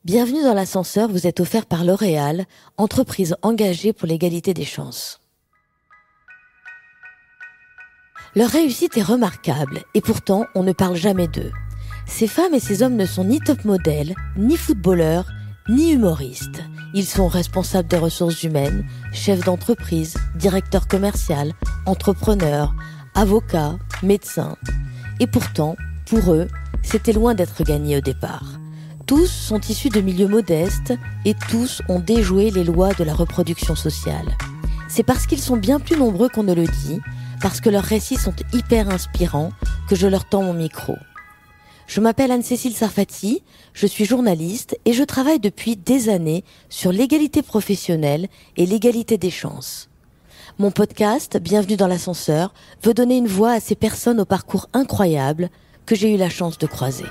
Bienvenue dans l'ascenseur, vous êtes offert par L'Oréal, entreprise engagée pour l'égalité des chances. Leur réussite est remarquable et pourtant on ne parle jamais d'eux. Ces femmes et ces hommes ne sont ni top modèles, ni footballeurs, ni humoristes. Ils sont responsables des ressources humaines, chefs d'entreprise, directeurs commerciaux, entrepreneurs, avocats, médecins. Et pourtant, pour eux, c'était loin d'être gagné au départ. Tous sont issus de milieux modestes et tous ont déjoué les lois de la reproduction sociale. C'est parce qu'ils sont bien plus nombreux qu'on ne le dit, parce que leurs récits sont hyper inspirants, que je leur tends mon micro. Je m'appelle Anne-Cécile Sarfati, je suis journaliste et je travaille depuis des années sur l'égalité professionnelle et l'égalité des chances. Mon podcast, Bienvenue dans l'ascenseur, veut donner une voix à ces personnes au parcours incroyable que j'ai eu la chance de croiser.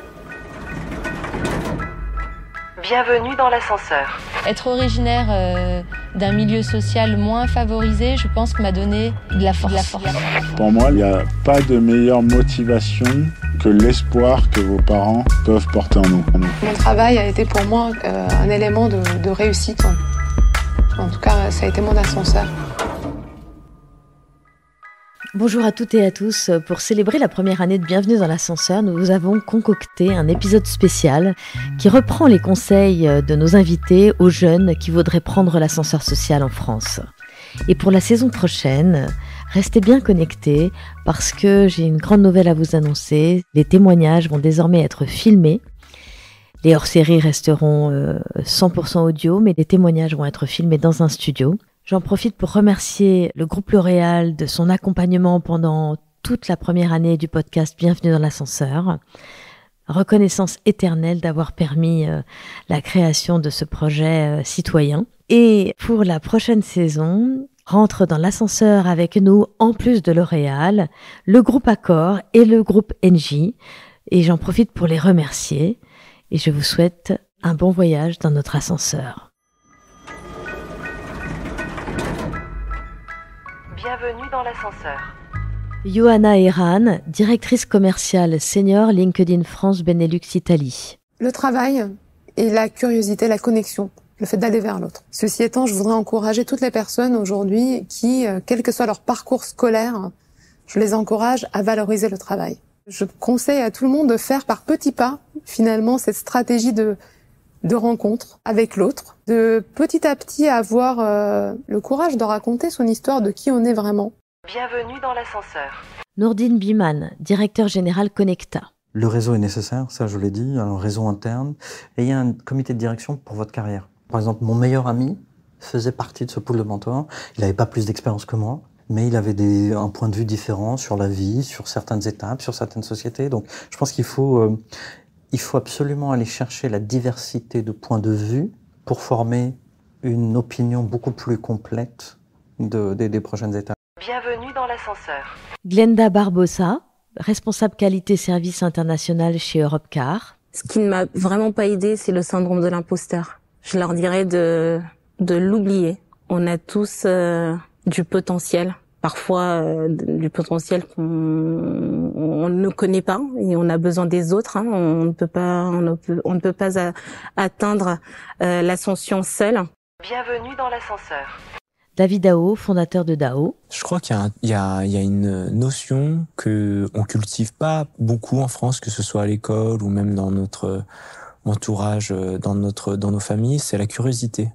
Bienvenue dans l'ascenseur. Être originaire d'un milieu social moins favorisé, je pense que m'a donné de la force. Pour moi, il n'y a pas de meilleure motivation que l'espoir que vos parents peuvent porter en nous. Mon travail a été pour moi un élément de réussite. En tout cas, ça a été mon ascenseur. Bonjour à toutes et à tous. Pour célébrer la première année de Bienvenue dans l'ascenseur, nous vous avons concocté un épisode spécial qui reprend les conseils de nos invités aux jeunes qui voudraient prendre l'ascenseur social en France. Et pour la saison prochaine, restez bien connectés parce que j'ai une grande nouvelle à vous annoncer. Les témoignages vont désormais être filmés. Les hors-séries resteront 100% audio, mais les témoignages vont être filmés dans un studio. J'en profite pour remercier le groupe L'Oréal de son accompagnement pendant toute la première année du podcast Bienvenue dans l'ascenseur. Reconnaissance éternelle d'avoir permis la création de ce projet citoyen. Et pour la prochaine saison, rentre dans l'ascenseur avec nous, en plus de L'Oréal, le groupe Accor et le groupe Engie. Et j'en profite pour les remercier. Et je vous souhaite un bon voyage dans notre ascenseur. Bienvenue dans l'ascenseur. Johanna Eran, directrice commerciale senior LinkedIn France Benelux Italie. Le travail et la curiosité, la connexion, le fait d'aller vers l'autre. Ceci étant, je voudrais encourager toutes les personnes aujourd'hui qui, quel que soit leur parcours scolaire, je les encourage à valoriser le travail. Je conseille à tout le monde de faire par petits pas, finalement, cette stratégie de rencontre avec l'autre, de petit à petit avoir le courage de raconter son histoire de qui on est vraiment. Bienvenue dans l'ascenseur. Nourdine Biman, directeur général Connecta. Le réseau est nécessaire, ça je l'ai dit, un réseau interne, et il y a un comité de direction pour votre carrière. Par exemple, mon meilleur ami faisait partie de ce pool de mentors, il n'avait pas plus d'expérience que moi, mais il avait un point de vue différent sur la vie, sur certaines étapes, sur certaines sociétés, donc je pense qu'il faut absolument aller chercher la diversité de points de vue pour former une opinion beaucoup plus complète des prochaines étapes. Bienvenue dans l'ascenseur. Glenda Barbosa, responsable qualité-service international chez Europcar. Ce qui ne m'a vraiment pas aidé, c'est le syndrome de l'imposteur. Je leur dirais de l'oublier. On a tous du potentiel. Parfois du potentiel qu'on ne connaît pas et on a besoin des autres. Hein. On ne peut pas atteindre l'ascension seul. Bienvenue dans l'ascenseur. David Dao, fondateur de Dao. Je crois qu'il y a une notion que on cultive pas beaucoup en France, que ce soit à l'école ou même dans notre entourage, dans nos familles, c'est la curiosité.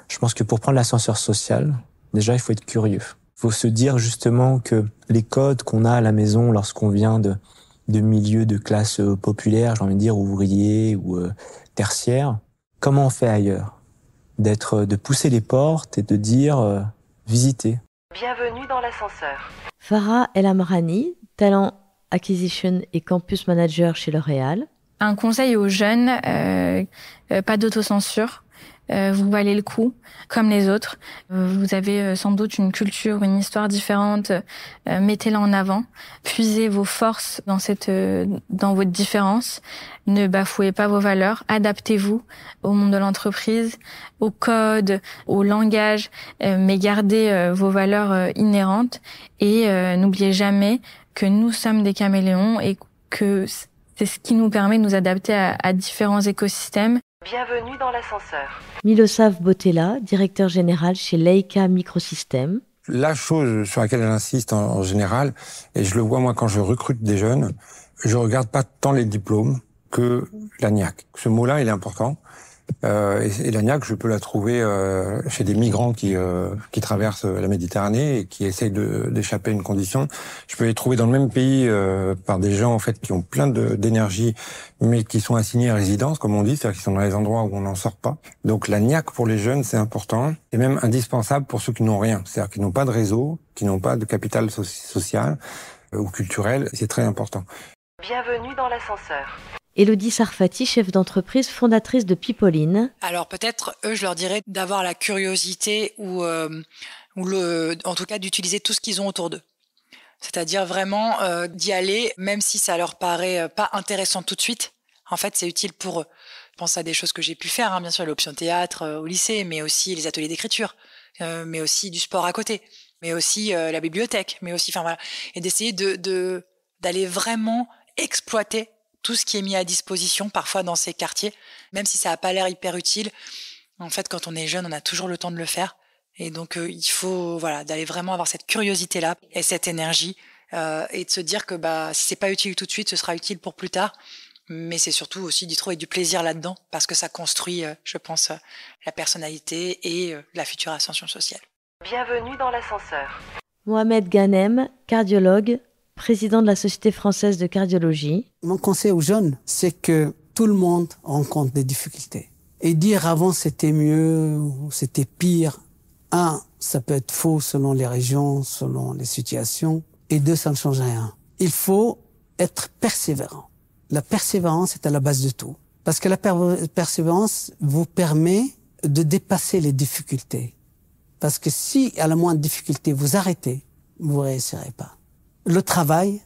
Je pense que pour prendre l'ascenseur social, déjà il faut être curieux. Il faut se dire justement que les codes qu'on a à la maison lorsqu'on vient de milieux de classe populaire, j'ai envie de dire ouvrier ou tertiaire, comment on fait ailleurs? De pousser les portes et de dire visitez. Bienvenue dans l'ascenseur. Farah El Amrani, talent acquisition et campus manager chez L'Oréal. Un conseil aux jeunes, pas d'autocensure. Vous valez le coup, comme les autres. Vous avez sans doute une culture, une histoire différente. Mettez-la en avant. Puisez vos forces dans votre différence. Ne bafouez pas vos valeurs. Adaptez-vous au monde de l'entreprise, au code, au langage, mais gardez vos valeurs inhérentes. Et n'oubliez jamais que nous sommes des caméléons et que c'est ce qui nous permet de nous adapter à différents écosystèmes. Bienvenue dans l'ascenseur. Milosav Botella, directeur général chez Leica Microsystems. La chose sur laquelle j'insiste en général, et je le vois moi quand je recrute des jeunes, je regarde pas tant les diplômes que la niaque. Ce mot-là, il est important. Et la niaque, je peux la trouver chez des migrants qui traversent la Méditerranée et qui essayent d'échapper à une condition. Je peux les trouver dans le même pays par des gens en fait qui ont plein d'énergie, mais qui sont assignés à résidence, comme on dit, c'est-à-dire qu'ils sont dans les endroits où on n'en sort pas. Donc la niaque pour les jeunes, c'est important, et même indispensable pour ceux qui n'ont rien, c'est-à-dire qui n'ont pas de réseau, qui n'ont pas de capital social ou culturel. C'est très important. Bienvenue dans l'ascenseur. Élodie Sarfati, chef d'entreprise, fondatrice de Pipoline. Alors peut-être, eux, je leur dirais d'avoir la curiosité ou en tout cas d'utiliser tout ce qu'ils ont autour d'eux. C'est-à-dire vraiment d'y aller, même si ça leur paraît pas intéressant tout de suite. En fait, c'est utile pour eux. Je pense à des choses que j'ai pu faire, bien sûr, l'option théâtre au lycée, mais aussi les ateliers d'écriture, mais aussi du sport à côté, mais aussi la bibliothèque, mais aussi, voilà, et d'essayer d'aller vraiment exploiter tout ce qui est mis à disposition parfois dans ces quartiers, même si ça n'a pas l'air hyper utile. En fait, quand on est jeune, on a toujours le temps de le faire. Et donc, il faut d'aller vraiment avoir cette curiosité-là et cette énergie et de se dire que si c'est pas utile tout de suite, ce sera utile pour plus tard. Mais c'est surtout aussi d'y trouver du plaisir là-dedans parce que ça construit, je pense, la personnalité et la future ascension sociale. Bienvenue dans l'ascenseur. Mohamed Ghanem, cardiologue, président de la Société française de cardiologie. Mon conseil aux jeunes, c'est que tout le monde rencontre des difficultés. Et dire avant c'était mieux ou c'était pire, ça peut être faux selon les régions, selon les situations. Et deux, ça ne change rien. Il faut être persévérant. La persévérance est à la base de tout. Parce que la persévérance vous permet de dépasser les difficultés. Parce que si à la moindre difficulté vous arrêtez, vous ne réussirez pas. Le travail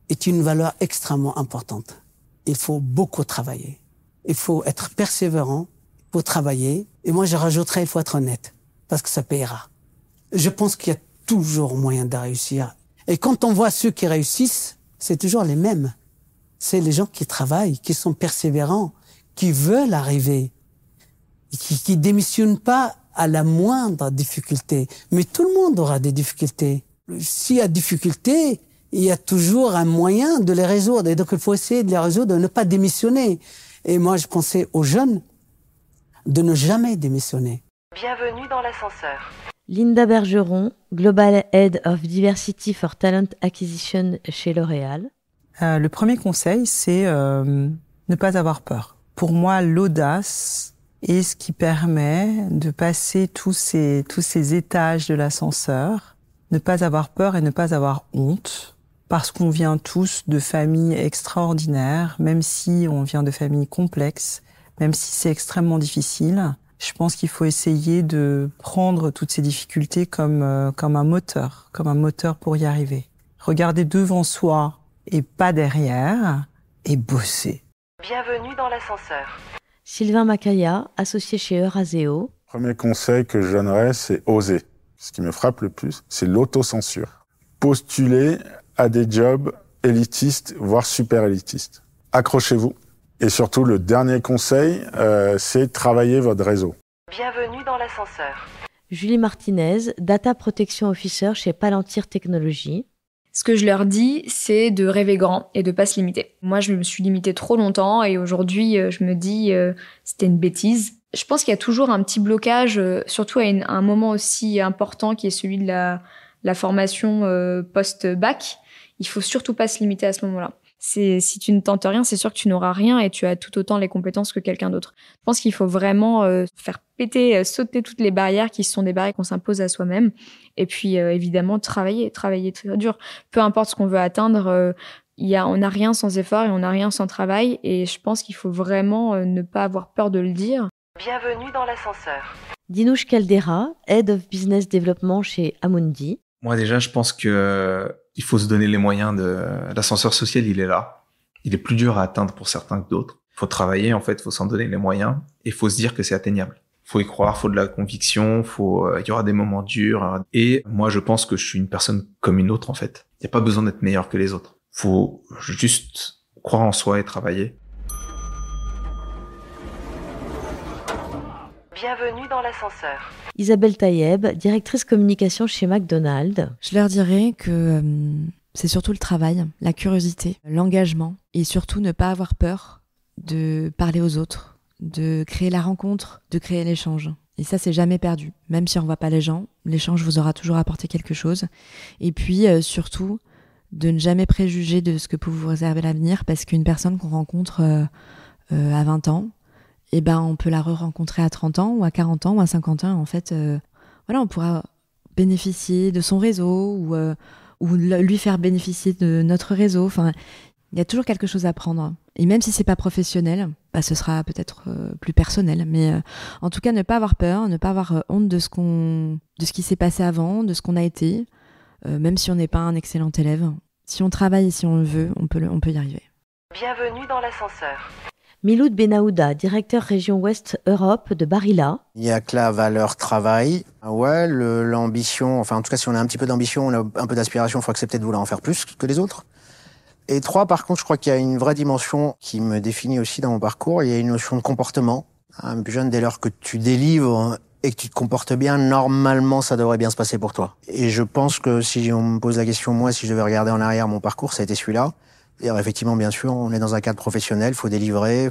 est une valeur extrêmement importante. Il faut beaucoup travailler. Il faut être persévérant pour travailler. Et moi, je rajouterais, il faut être honnête, parce que ça payera. Je pense qu'il y a toujours moyen de réussir. Et quand on voit ceux qui réussissent, c'est toujours les mêmes. C'est les gens qui travaillent, qui sont persévérants, qui veulent arriver, qui démissionnent pas à la moindre difficulté. Mais tout le monde aura des difficultés. S'il y a difficulté, il y a toujours un moyen de les résoudre. Et donc, il faut essayer de les résoudre, de ne pas démissionner. Et moi, je pensais aux jeunes de ne jamais démissionner. Bienvenue dans l'ascenseur. Linda Bergeron, Global Head of Diversity for Talent Acquisition chez L'Oréal. Le premier conseil, c'est ne pas avoir peur. Pour moi, l'audace est ce qui permet de passer tous ces étages de l'ascenseur. Ne pas avoir peur et ne pas avoir honte, parce qu'on vient tous de familles extraordinaires, même si on vient de familles complexes, même si c'est extrêmement difficile. Je pense qu'il faut essayer de prendre toutes ces difficultés comme un moteur pour y arriver. Regarder devant soi et pas derrière, et bosser. Bienvenue dans l'ascenseur. Sylvain Macaya, associé chez Euraseo. Premier conseil que je donnerais, c'est oser. Ce qui me frappe le plus, c'est l'autocensure. Postuler à des jobs élitistes, voire super élitistes. Accrochez-vous. Et surtout, le dernier conseil, c'est travailler votre réseau. Bienvenue dans l'ascenseur. Julie Martinez, Data Protection Officer chez Palantir Technologies. Ce que je leur dis, c'est de rêver grand et de pas se limiter. Moi, je me suis limitée trop longtemps et aujourd'hui, je me dis c'était une bêtise. Je pense qu'il y a toujours un petit blocage, surtout à un moment aussi important qui est celui de la formation post-bac. Il faut surtout pas se limiter à ce moment-là. Si tu ne tentes rien, c'est sûr que tu n'auras rien et tu as tout autant les compétences que quelqu'un d'autre. Je pense qu'il faut vraiment faire péter, sauter toutes les barrières qui sont des barrières qu'on s'impose à soi-même. Et puis évidemment travailler très dur. Peu importe ce qu'on veut atteindre, on n'a rien sans effort et on n'a rien sans travail. Et je pense qu'il faut vraiment ne pas avoir peur de le dire. Bienvenue dans l'ascenseur. Dinouche Caldera, Head of Business Development chez Amundi. Moi déjà, je pense que il faut se donner les moyens l'ascenseur social, il est là. Il est plus dur à atteindre pour certains que d'autres. Il faut travailler, en fait, il faut s'en donner les moyens et il faut se dire que c'est atteignable. Il faut y croire, il faut de la conviction, il y aura des moments durs. Et moi, je pense que je suis une personne comme une autre, en fait. Il n'y a pas besoin d'être meilleur que les autres. Il faut juste croire en soi et travailler. Bienvenue dans l'ascenseur. Isabelle Taïeb, directrice communication chez McDonald's. Je leur dirais que c'est surtout le travail, la curiosité, l'engagement et surtout ne pas avoir peur de parler aux autres, de créer la rencontre, de créer l'échange. Et ça, c'est jamais perdu. Même si on ne voit pas les gens, l'échange vous aura toujours apporté quelque chose. Et puis, surtout, de ne jamais préjuger de ce que peut vous réserver l'avenir, parce qu'une personne qu'on rencontre à 20 ans, eh ben, on peut la re-rencontrer à 30 ans, ou à 40 ans, ou à 50 ans. En fait, on pourra bénéficier de son réseau, ou lui faire bénéficier de notre réseau. Enfin, il y a toujours quelque chose à prendre. Et même si c'est pas professionnel, ce sera peut-être plus personnel. Mais en tout cas, ne pas avoir peur, ne pas avoir honte de ce qui s'est passé avant, de ce qu'on a été, même si on n'est pas un excellent élève. Si on travaille et si on le veut, on peut y arriver. Bienvenue dans l'ascenseur. Miloud Benaouda, directeur région Ouest Europe de Barilla. Il y a que la valeur travail. Ouais, l'ambition, enfin en tout cas si on a un petit peu d'ambition, on a un peu d'aspiration, il faut accepter de vouloir en faire plus que les autres. Et 3, par contre, je crois qu'il y a une vraie dimension qui me définit aussi dans mon parcours. Il y a une notion de comportement. Un plus jeune, dès lors que tu délivres et que tu te comportes bien, normalement, ça devrait bien se passer pour toi. Et je pense que si on me pose la question, moi, si je devais regarder en arrière mon parcours, ça a été celui-là. Et effectivement, bien sûr, on est dans un cadre professionnel, il faut délivrer,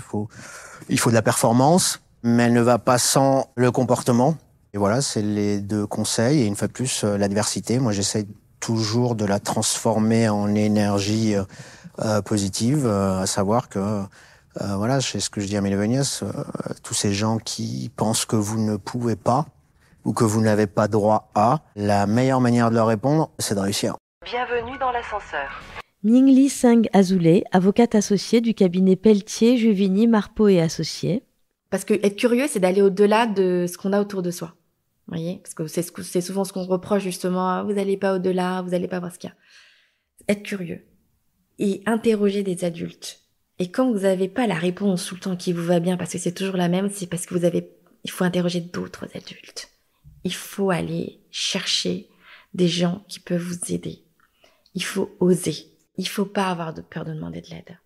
il faut de la performance, mais elle ne va pas sans le comportement. Et voilà, c'est les 2 conseils. Et une fois de plus, l'adversité, moi, j'essaie toujours de la transformer en énergie positive, à savoir que, c'est ce que je dis à mes Lévenias, tous ces gens qui pensent que vous ne pouvez pas ou que vous n'avez pas droit à, la meilleure manière de leur répondre, c'est de réussir. Bienvenue dans l'ascenseur. Mingli Singh Azoulay, avocate associée du cabinet Pelletier, Juvigny, Marpeau et Associés. Parce que être curieux, c'est d'aller au-delà de ce qu'on a autour de soi. Vous voyez, parce que c'est souvent ce qu'on reproche justement, vous n'allez pas au-delà, vous n'allez pas voir ce qu'il y a. Être curieux et interroger des adultes. Et quand vous n'avez pas la réponse tout le temps qui vous va bien, parce que c'est toujours la même, c'est parce que il faut interroger d'autres adultes. Il faut aller chercher des gens qui peuvent vous aider. Il faut oser. Il faut pas avoir de peur de demander de l'aide.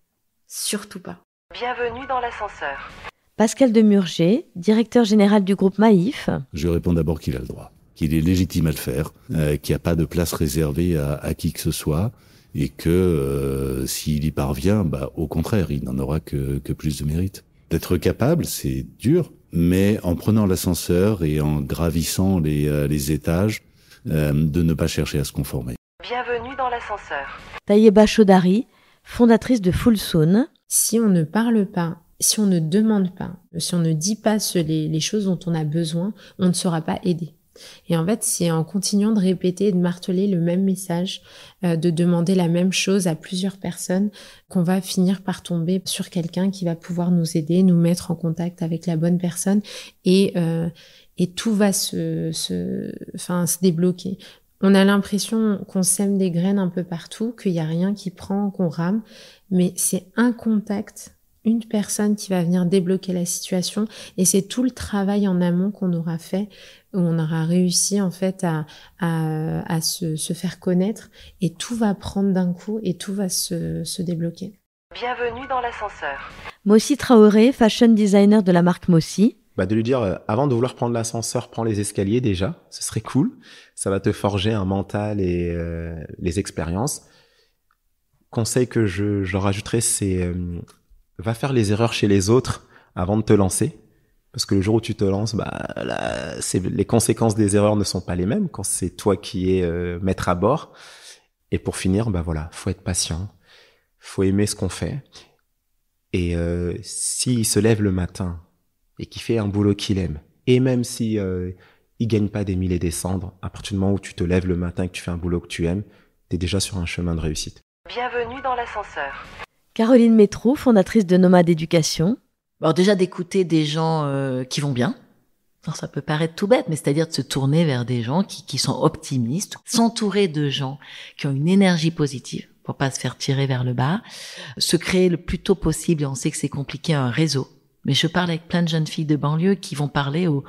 Surtout pas. Bienvenue dans l'ascenseur. Pascal Demurger, directeur général du groupe Maïf. Je réponds d'abord qu'il a le droit, qu'il est légitime à le faire, qu'il n'y a pas de place réservée à qui que ce soit, et que s'il y parvient, au contraire, il n'en aura que plus de mérite. D'être capable, c'est dur, mais en prenant l'ascenseur et en gravissant les étages, de ne pas chercher à se conformer. Bienvenue dans l'ascenseur. Taïeba Chaudhary, fondatrice de Full Soon. Si on ne parle pas, si on ne demande pas, si on ne dit pas les choses dont on a besoin, on ne sera pas aidé. Et en fait, c'est en continuant de répéter et de marteler le même message, de demander la même chose à plusieurs personnes, qu'on va finir par tomber sur quelqu'un qui va pouvoir nous aider, nous mettre en contact avec la bonne personne et tout va se débloquer. On a l'impression qu'on sème des graines un peu partout, qu'il n'y a rien qui prend, qu'on rame, mais c'est un contact, une personne qui va venir débloquer la situation, et c'est tout le travail en amont qu'on aura fait, où on aura réussi en fait à se faire connaître, et tout va prendre d'un coup et tout va se débloquer. Bienvenue dans l'ascenseur. Mossi Traoré, fashion designer de la marque Mossi. De lui dire, avant de vouloir prendre l'ascenseur, prends les escaliers déjà, ce serait cool. Ça va te forger un mental et les expériences. Conseil que je rajouterais, c'est va faire les erreurs chez les autres avant de te lancer. Parce que le jour où tu te lances, les conséquences des erreurs ne sont pas les mêmes quand c'est toi qui es maître à bord. Et pour finir, faut être patient, faut aimer ce qu'on fait. Et s'il se lève le matin et qui fait un boulot qu'il aime, et même si il gagne pas des 1000 et des cendres, à partir du moment où tu te lèves le matin et que tu fais un boulot que tu aimes, t'es déjà sur un chemin de réussite. Bienvenue dans l'ascenseur. Caroline Métrou, fondatrice de Nomade Éducation. Alors déjà d'écouter des gens qui vont bien. Alors ça peut paraître tout bête, mais c'est-à-dire de se tourner vers des gens qui sont optimistes, s'entourer de gens qui ont une énergie positive pour pas se faire tirer vers le bas, se créer le plus tôt possible, et on sait que c'est compliqué, un réseau. Mais je parle avec plein de jeunes filles de banlieue qui vont parler au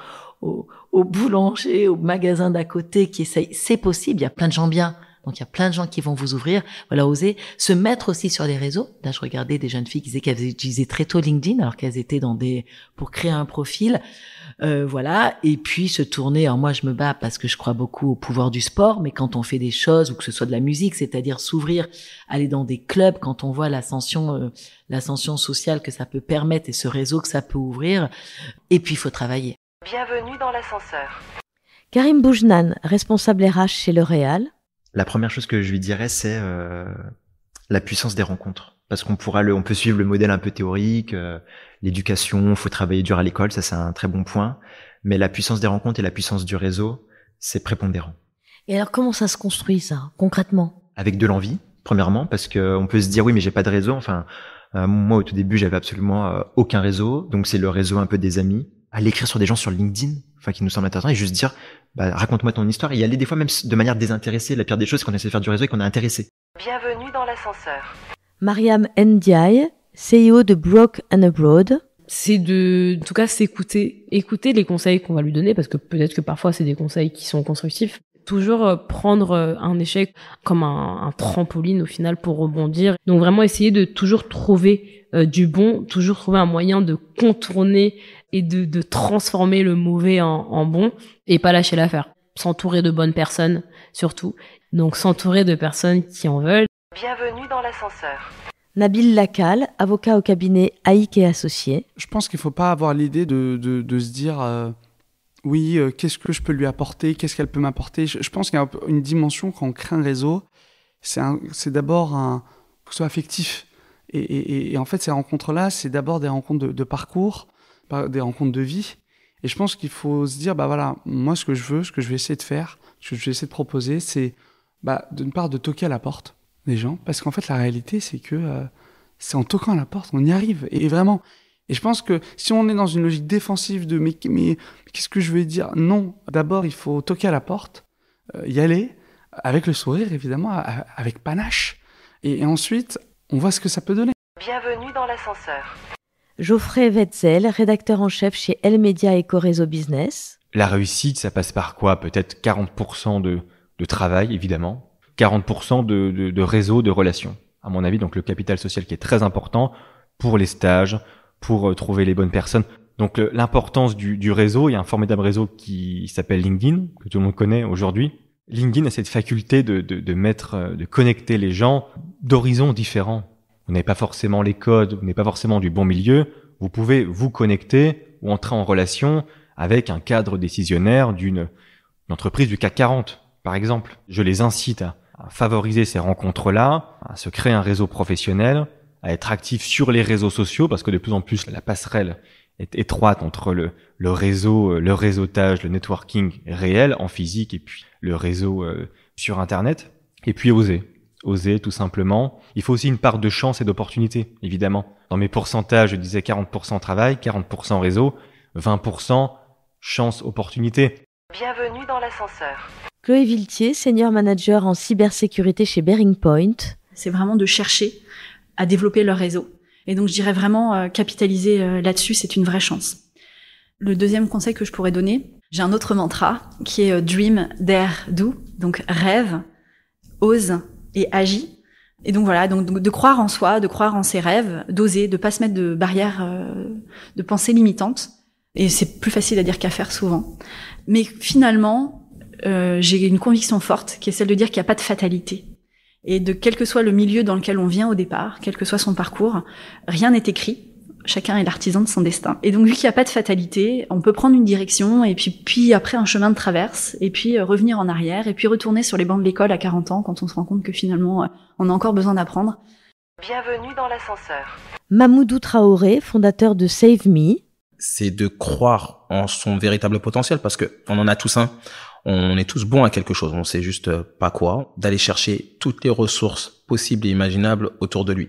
boulanger, au magasin d'à côté, qui essayent. C'est possible, il y a plein de gens bien. Donc il y a plein de gens qui vont vous ouvrir. Voilà, oser se mettre aussi sur les réseaux. Là, je regardais des jeunes filles qui disaient qu'elles utilisaient très tôt LinkedIn, alors qu'elles étaient pour créer un profil. Voilà. Et puis se tourner. Alors moi, je me bats parce que je crois beaucoup au pouvoir du sport, mais quand on fait des choses ou que ce soit de la musique, c'est-à-dire s'ouvrir, aller dans des clubs, quand on voit l'ascension sociale que ça peut permettre et ce réseau que ça peut ouvrir. Et puis il faut travailler. Bienvenue dans l'ascenseur. Karim Boujnan, responsable RH chez L'Oréal. La première chose que je lui dirais, c'est la puissance des rencontres. Parce qu'on peut suivre le modèle un peu théorique, l'éducation, faut travailler dur à l'école, ça c'est un très bon point. Mais la puissance des rencontres et la puissance du réseau, c'est prépondérant. Et alors comment ça se construit ça, concrètement? Avec de l'envie, premièrement, parce qu'on peut se dire oui mais j'ai pas de réseau. Enfin, moi au tout début j'avais absolument aucun réseau, donc c'est le réseau un peu des amis. Aller écrire sur des gens sur LinkedIn, qui nous semble intéressant, et juste dire raconte-moi ton histoire, et y aller des fois même de manière désintéressée. La pire des choses, c'est qu'on essaie de faire du réseau et qu'on est intéressé. Bienvenue dans l'ascenseur. Mariam Ndiaye, CEO de Broke and Abroad. C'est en tout cas, écouter les conseils qu'on va lui donner, parce que peut-être que parfois c'est des conseils qui sont constructifs. Toujours prendre un échec comme un trampoline au final pour rebondir. Donc vraiment essayer de toujours trouver du bon, toujours trouver un moyen de contourner et de transformer le mauvais en bon et pas lâcher l'affaire. S'entourer de bonnes personnes surtout. Donc s'entourer de personnes qui en veulent. Bienvenue dans l'ascenseur. Nabil Lacal, avocat au cabinet Haïk et Associés. Je pense qu'il ne faut pas avoir l'idée de se dire qu'est-ce que je peux lui apporter, qu'est-ce qu'elle peut m'apporter. Je pense qu'il y a une dimension quand on crée un réseau, c'est d'abord faut que ce soit affectif. Et en fait, ces rencontres-là, c'est d'abord des rencontres de parcours, des rencontres de vie. Et je pense qu'il faut se dire, moi, ce que je vais essayer de faire, ce que je vais essayer de proposer, c'est d'une part de toquer à la porte des gens. Parce qu'en fait, la réalité, c'est que c'est en toquant à la porte, on y arrive. Et vraiment. Et je pense que si on est dans une logique défensive de mais qu'est-ce que je vais dire ? Non, d'abord, il faut toquer à la porte, y aller, avec le sourire, évidemment, avec panache. Et ensuite, on voit ce que ça peut donner. Bienvenue dans l'ascenseur. Geoffrey Wetzel, rédacteur en chef chez Elle Media Eco Réseau Business. La réussite, ça passe par quoi ? Peut-être 40% de travail, évidemment. 40% de réseau, de relations. À mon avis, donc le capital social qui est très important pour les stages, pour trouver les bonnes personnes. Donc l'importance du réseau, il y a un formidable réseau qui s'appelle LinkedIn, que tout le monde connaît aujourd'hui. LinkedIn a cette faculté de connecter les gens d'horizons différents. Vous n'avez pas forcément les codes, vous n'avez pas forcément du bon milieu. Vous pouvez vous connecter ou entrer en relation avec un cadre décisionnaire d'une entreprise du CAC 40, par exemple. Je les incite à favoriser ces rencontres-là, à se créer un réseau professionnel, à être actif sur les réseaux sociaux, parce que de plus en plus la passerelle est étroite entre le réseau, le réseautage, le networking réel en physique et puis le réseau sur Internet. Et puis oser tout simplement. Il faut aussi une part de chance et d'opportunité, évidemment. Dans mes pourcentages, je disais 40% travail, 40% réseau, 20% chance, opportunité. Bienvenue dans l'ascenseur. Chloé Viltier, senior manager en cybersécurité chez Bearing Point. C'est vraiment de chercher à développer leur réseau. Et donc, je dirais vraiment capitaliser là-dessus, c'est une vraie chance. Le deuxième conseil que je pourrais donner, j'ai un autre mantra qui est Dream, Dare, Do. Donc, rêve, ose et agis. Et donc voilà, donc de croire en soi, de croire en ses rêves, d'oser, de pas se mettre de barrières, de pensées limitantes. Et c'est plus facile à dire qu'à faire souvent. Mais finalement, j'ai une conviction forte qui est celle de dire qu'il n'y a pas de fatalité. Et de quel que soit le milieu dans lequel on vient au départ, quel que soit son parcours, rien n'est écrit. Chacun est l'artisan de son destin. Et donc, vu qu'il n'y a pas de fatalité, on peut prendre une direction et puis après un chemin de traverse et puis revenir en arrière et puis retourner sur les bancs de l'école à 40 ans quand on se rend compte que finalement, on a encore besoin d'apprendre. Bienvenue dans l'ascenseur. Mamoudou Traoré, fondateur de Save Me. C'est de croire en son véritable potentiel parce que on en a tous un. On est tous bons à quelque chose, on sait juste pas quoi, d'aller chercher toutes les ressources possibles et imaginables autour de lui.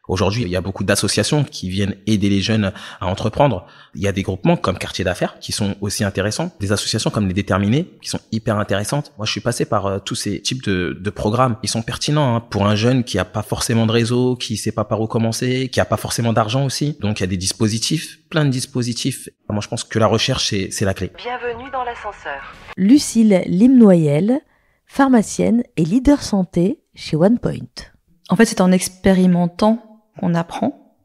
Aujourd'hui, il y a beaucoup d'associations qui viennent aider les jeunes à entreprendre. Il y a des groupements comme Quartier d'affaires qui sont aussi intéressants, des associations comme les Déterminés qui sont hyper intéressantes. Moi, je suis passé par tous ces types de programmes. Ils sont pertinents pour un jeune qui a pas forcément de réseau, qui sait pas par où commencer, qui a pas forcément d'argent aussi. Donc, il y a des dispositifs, plein de dispositifs. Moi, je pense que la recherche, c'est la clé. Bienvenue dans l'ascenseur. Lucille Limnoyel, pharmacienne et leader santé chez OnePoint. En fait, c'est en expérimentant qu'on apprend.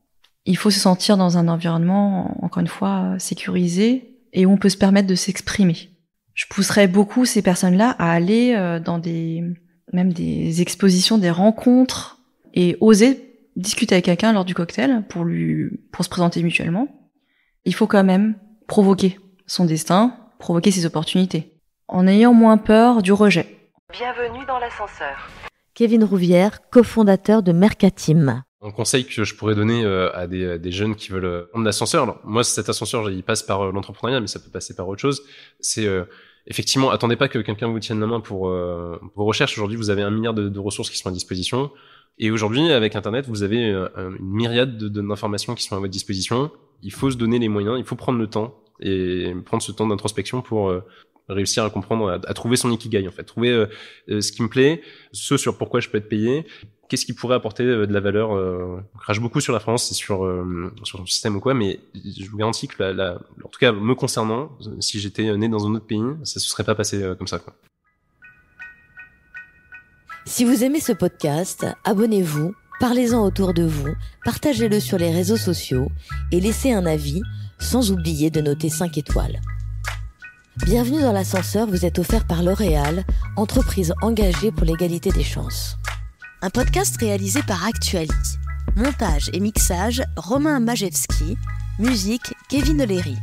Il faut se sentir dans un environnement, encore une fois, sécurisé, et où on peut se permettre de s'exprimer. Je pousserais beaucoup ces personnes-là à aller dans même des expositions, des rencontres, et oser discuter avec quelqu'un lors du cocktail pour se présenter mutuellement. Il faut quand même provoquer son destin, provoquer ses opportunités, en ayant moins peur du rejet. Bienvenue dans l'ascenseur. Kevin Rouvière, cofondateur de Mercatim. Un conseil que je pourrais donner à des jeunes qui veulent prendre l'ascenseur. Alors, moi, cet ascenseur, il passe par l'entrepreneuriat, mais ça peut passer par autre chose. C'est effectivement, attendez pas que quelqu'un vous tienne la main pour vos recherches. Aujourd'hui, vous avez 1 milliard de ressources qui sont à disposition. Et aujourd'hui, avec Internet, vous avez une myriade d'informations qui sont à votre disposition. Il faut se donner les moyens, il faut prendre le temps et prendre ce temps d'introspection pour réussir à comprendre, à trouver son ikigai en fait, trouver ce qui me plaît, ce sur pourquoi je peux être payé, qu'est-ce qui pourrait apporter de la valeur. On crache beaucoup sur la France et sur son système ou quoi, mais je vous garantis que en tout cas me concernant, si j'étais né dans un autre pays, ça se serait pas passé comme ça, quoi. Si vous aimez ce podcast, abonnez-vous, parlez-en autour de vous, partagez-le sur les réseaux sociaux et laissez un avis, sans oublier de noter 5 étoiles. Bienvenue dans l'ascenseur vous est offert par L'Oréal, entreprise engagée pour l'égalité des chances. Un podcast réalisé par Actuality. Montage et mixage, Romain Majewski. Musique, Kevin O'Leary.